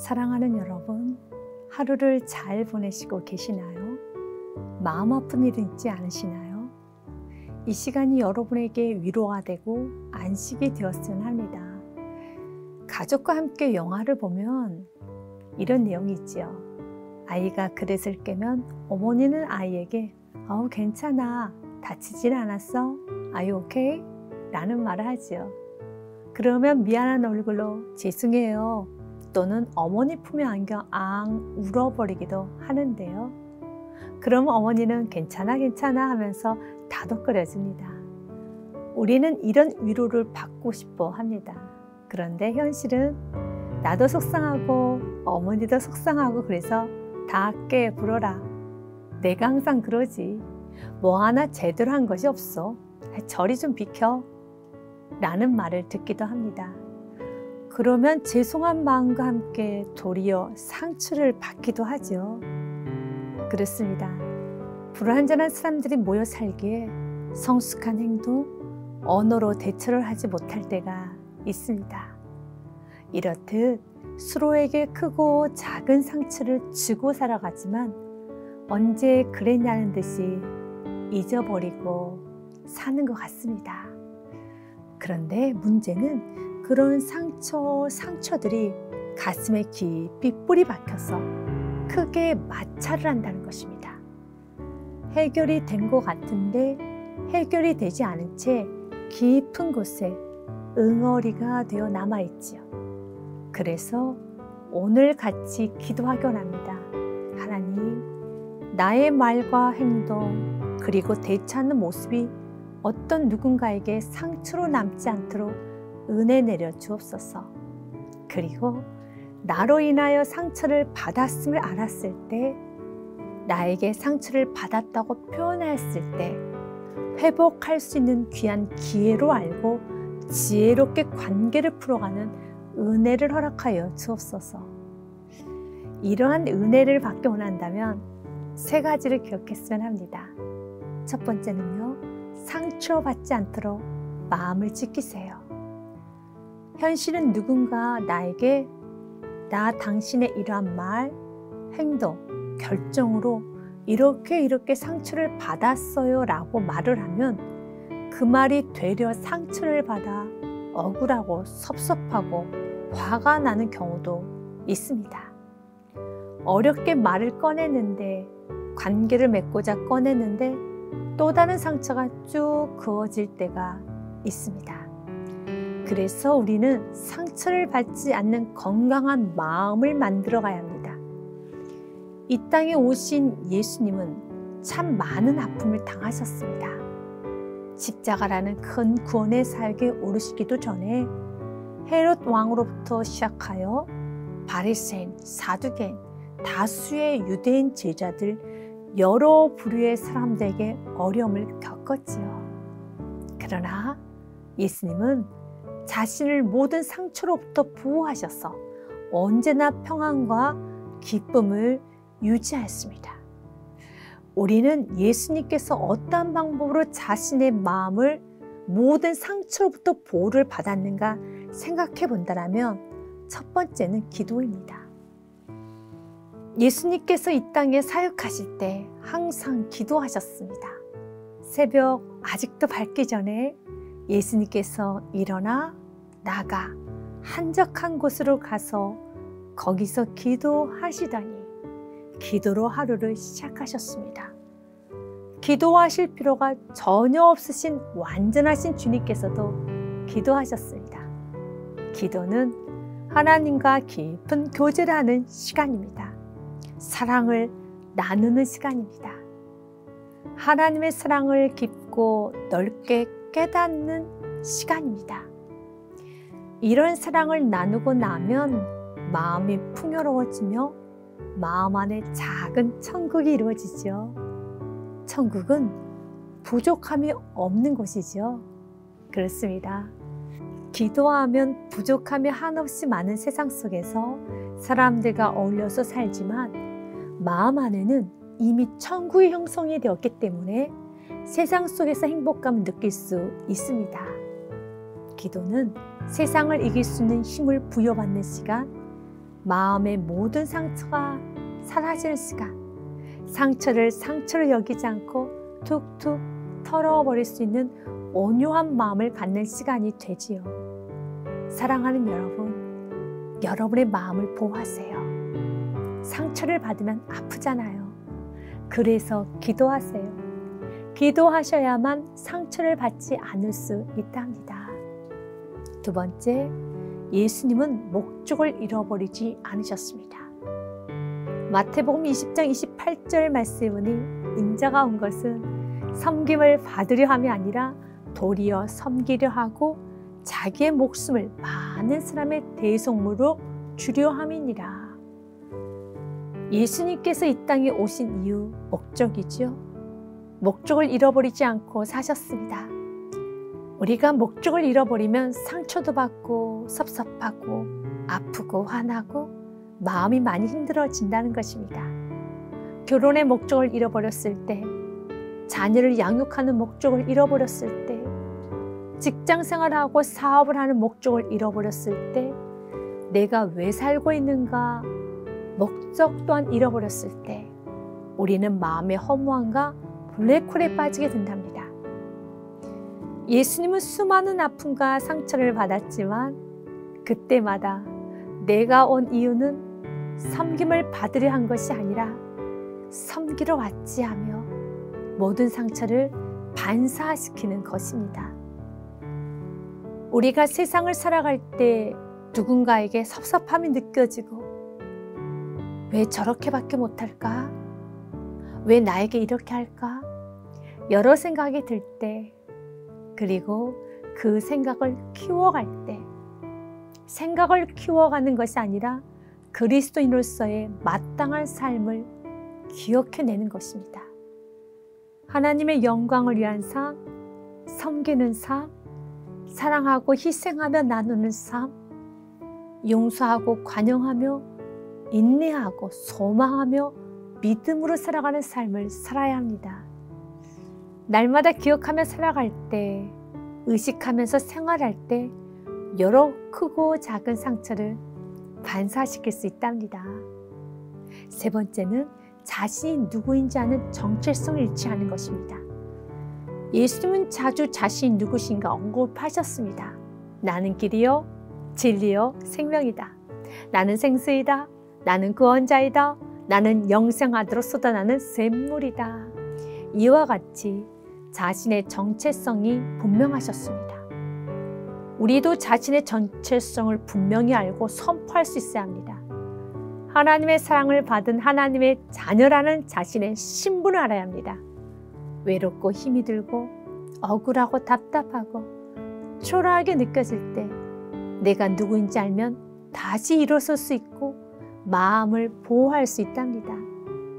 사랑하는 여러분, 하루를 잘 보내시고 계시나요? 마음 아픈 일은 있지 않으시나요? 이 시간이 여러분에게 위로가 되고 안식이 되었으면 합니다. 가족과 함께 영화를 보면 이런 내용이 있지요. 아이가 그릇을 깨면 어머니는 아이에게 괜찮아, 다치진 않았어? Are you okay? 라는 말을 하지요. 그러면 미안한 얼굴로 죄송해요 또는 어머니 품에 안겨 앙 울어버리기도 하는데요. 그럼 어머니는 괜찮아 괜찮아 하면서 다독거려줍니다. 우리는 이런 위로를 받고 싶어 합니다. 그런데 현실은 나도 속상하고 어머니도 속상하고 그래서 다 깨부러라. 내가 항상 그러지. 뭐 하나 제대로 한 것이 없어. 저리 좀 비켜. 라는 말을 듣기도 합니다. 그러면 죄송한 마음과 함께 도리어 상처를 받기도 하죠. 그렇습니다. 불완전한 사람들이 모여 살기에 성숙한 행동, 언어로 대처를 하지 못할 때가 있습니다. 이렇듯 서로에게 크고 작은 상처를 주고 살아가지만 언제 그랬냐는 듯이 잊어버리고 사는 것 같습니다. 그런데 문제는 그런 상처들이 가슴에 깊이 뿌리 박혀서 크게 마찰을 한다는 것입니다. 해결이 된 것 같은데 해결이 되지 않은 채 깊은 곳에 응어리가 되어 남아있지요. 그래서 오늘 같이 기도하곤 합니다. 하나님, 나의 말과 행동 그리고 대처하는 모습이 어떤 누군가에게 상처로 남지 않도록 은혜 내려 주옵소서. 그리고 나로 인하여 상처를 받았음을 알았을 때, 나에게 상처를 받았다고 표현했을 때 회복할 수 있는 귀한 기회로 알고 지혜롭게 관계를 풀어가는 은혜를 허락하여 주옵소서. 이러한 은혜를 받기 원한다면 세 가지를 기억했으면 합니다. 첫 번째는요, 상처받지 않도록 마음을 지키세요. 현실은 누군가 나에게 나 당신의 이러한 말, 행동, 결정으로 이렇게 상처를 받았어요 라고 말을 하면 그 말이 되려 상처를 받아 억울하고 섭섭하고 화가 나는 경우도 있습니다. 어렵게 말을 꺼냈는데, 관계를 맺고자 꺼냈는데 또 다른 상처가 쭉 그어질 때가 있습니다. 그래서 우리는 상처를 받지 않는 건강한 마음을 만들어 가야 합니다. 이 땅에 오신 예수님은 참 많은 아픔을 당하셨습니다. 십자가라는 큰 구원의 사역에 오르시기도 전에 헤롯 왕으로부터 시작하여 바리새인, 사두개인, 다수의 유대인 제자들 여러 부류의 사람들에게 어려움을 겪었지요. 그러나 예수님은 자신을 모든 상처로부터 보호하셔서 언제나 평안과 기쁨을 유지하였습니다. 우리는 예수님께서 어떠한 방법으로 자신의 마음을 모든 상처로부터 보호를 받았는가 생각해 본다면 첫 번째는 기도입니다. 예수님께서 이 땅에 사역하실 때 항상 기도하셨습니다. 새벽 아직도 밝기 전에 예수님께서 일어나 나가 한적한 곳으로 가서 거기서 기도하시더니 기도로 하루를 시작하셨습니다. 기도하실 필요가 전혀 없으신 완전하신 주님께서도 기도하셨습니다. 기도는 하나님과 깊은 교제를 하는 시간입니다. 사랑을 나누는 시간입니다. 하나님의 사랑을 깊고 넓게 깨닫는 시간입니다. 이런 사랑을 나누고 나면 마음이 풍요로워지며 마음 안에 작은 천국이 이루어지죠. 천국은 부족함이 없는 곳이죠. 그렇습니다. 기도하면 부족함이 한없이 많은 세상 속에서 사람들과 어울려서 살지만 마음 안에는 이미 천국이 형성이 되었기 때문에 세상 속에서 행복감을 느낄 수 있습니다. 기도는 세상을 이길 수 있는 힘을 부여받는 시간, 마음의 모든 상처가 사라지는 시간, 상처를 상처로 여기지 않고 툭툭 털어버릴 수 있는 온유한 마음을 갖는 시간이 되지요. 사랑하는 여러분, 여러분의 마음을 보호하세요. 상처를 받으면 아프잖아요. 그래서 기도하세요. 기도하셔야만 상처를 받지 않을 수 있답니다. 두 번째, 예수님은 목적을 잃어버리지 않으셨습니다. 마태복음 20장 28절 말씀에 보니 인자가 온 것은 섬김을 받으려 함이 아니라 도리어 섬기려 하고 자기의 목숨을 많은 사람의 대속물로 주려 함이니라. 예수님께서 이 땅에 오신 이유, 목적이죠. 목적을 잃어버리지 않고 사셨습니다. 우리가 목적을 잃어버리면 상처도 받고 섭섭하고 아프고 화나고 마음이 많이 힘들어진다는 것입니다. 결혼의 목적을 잃어버렸을 때, 자녀를 양육하는 목적을 잃어버렸을 때, 직장 생활하고 사업을 하는 목적을 잃어버렸을 때, 내가 왜 살고 있는가 목적 또한 잃어버렸을 때 우리는 마음의 허무함과 블랙홀에 빠지게 된답니다. 예수님은 수많은 아픔과 상처를 받았지만 그때마다 내가 온 이유는 섬김을 받으려 한 것이 아니라 섬기러 왔지 하며 모든 상처를 반사시키는 것입니다. 우리가 세상을 살아갈 때 누군가에게 섭섭함이 느껴지고 왜 저렇게밖에 못할까? 왜 나에게 이렇게 할까? 여러 생각이 들 때, 그리고 그 생각을 키워갈 때, 생각을 키워가는 것이 아니라 그리스도인으로서의 마땅한 삶을 기억해내는 것입니다. 하나님의 영광을 위한 삶, 섬기는 삶, 사랑하고 희생하며 나누는 삶, 용서하고 관용하며 인내하고 소망하며 믿음으로 살아가는 삶을 살아야 합니다. 날마다 기억하며 살아갈 때, 의식하면서 생활할 때 여러 크고 작은 상처를 반사시킬 수 있답니다. 세 번째는 자신이 누구인지 아는 정체성을 잃지 않은 것입니다. 예수님은 자주 자신이 누구신가 언급하셨습니다. 나는 길이요, 진리요, 생명이다. 나는 생수이다. 나는 구원자이다. 나는 영생하도록 쏟아나는 샘물이다. 이와 같이 자신의 정체성이 분명하셨습니다. 우리도 자신의 정체성을 분명히 알고 선포할 수 있어야 합니다. 하나님의 사랑을 받은 하나님의 자녀라는 자신의 신분을 알아야 합니다. 외롭고 힘이 들고 억울하고 답답하고 초라하게 느껴질 때 내가 누구인지 알면 다시 일어설 수 있고 마음을 보호할 수 있답니다.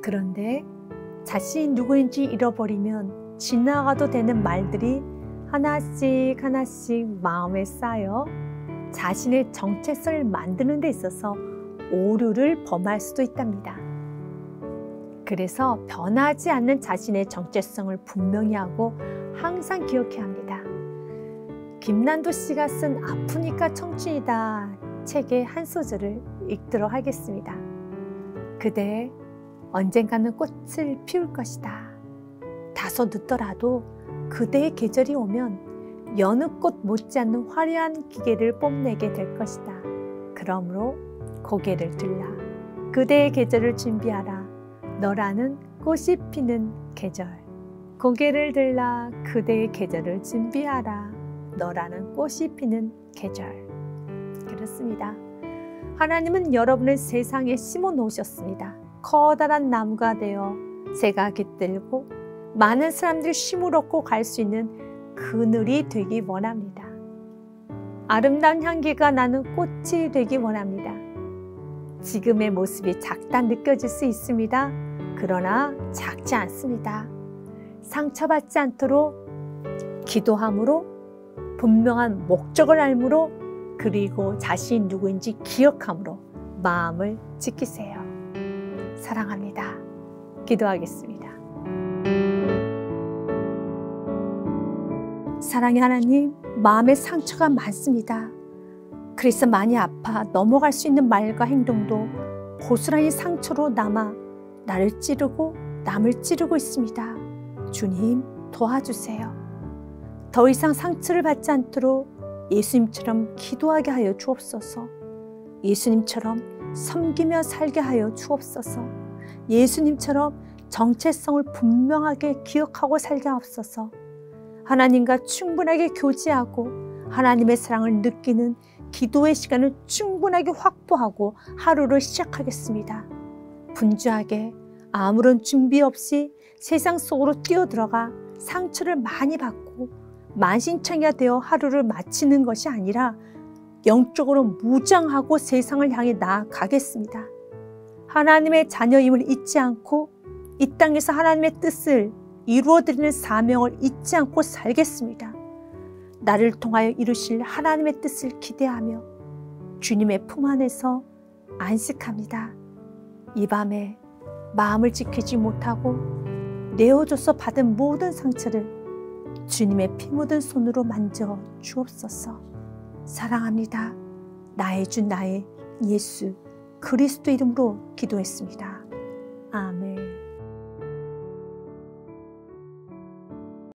그런데 자신이 누구인지 잃어버리면 지나가도 되는 말들이 하나씩 하나씩 마음에 쌓여 자신의 정체성을 만드는 데 있어서 오류를 범할 수도 있답니다. 그래서 변하지 않는 자신의 정체성을 분명히 하고 항상 기억해야 합니다. 김난도 씨가 쓴 아프니까 청춘이다 책의 한 소절을 읽도록 하겠습니다. 그대 언젠가는 꽃을 피울 것이다. 다소 늦더라도 그대의 계절이 오면 여느 꽃 못지않는 화려한 기계를 뽐내게 될 것이다. 그러므로 고개를 들라. 그대의 계절을 준비하라. 너라는 꽃이 피는 계절. 고개를 들라. 그대의 계절을 준비하라. 너라는 꽃이 피는 계절. 그렇습니다. 하나님은 여러분을 세상에 심어 놓으셨습니다. 커다란 나무가 되어 새가 깃들고 많은 사람들이 쉼을 얻고 갈 수 있는 그늘이 되기 원합니다. 아름다운 향기가 나는 꽃이 되기 원합니다. 지금의 모습이 작다 느껴질 수 있습니다. 그러나 작지 않습니다. 상처받지 않도록 기도함으로 분명한 목적을 알므로 그리고 자신이 누구인지 기억함으로 마음을 지키세요. 사랑합니다. 기도하겠습니다. 사랑의 하나님, 마음의 상처가 많습니다. 그래서 많이 아파 넘어갈 수 있는 말과 행동도 고스란히 상처로 남아 나를 찌르고 남을 찌르고 있습니다. 주님, 도와주세요. 더 이상 상처를 받지 않도록 예수님처럼 기도하게 하여 주옵소서. 예수님처럼 섬기며 살게 하여 주옵소서. 예수님처럼 정체성을 분명하게 기억하고 살게 하옵소서. 하나님과 충분하게 교제하고 하나님의 사랑을 느끼는 기도의 시간을 충분하게 확보하고 하루를 시작하겠습니다. 분주하게 아무런 준비 없이 세상 속으로 뛰어들어가 상처를 많이 받고 만신창이가 되어 하루를 마치는 것이 아니라 영적으로 무장하고 세상을 향해 나아가겠습니다. 하나님의 자녀임을 잊지 않고 이 땅에서 하나님의 뜻을 이루어드리는 사명을 잊지 않고 살겠습니다. 나를 통하여 이루실 하나님의 뜻을 기대하며 주님의 품 안에서 안식합니다. 이 밤에 마음을 지키지 못하고 내어줘서 받은 모든 상처를 주님의 피 묻은 손으로 만져 주옵소서. 사랑합니다. 나의 주 나의 예수 그리스도 이름으로 기도했습니다. 아멘.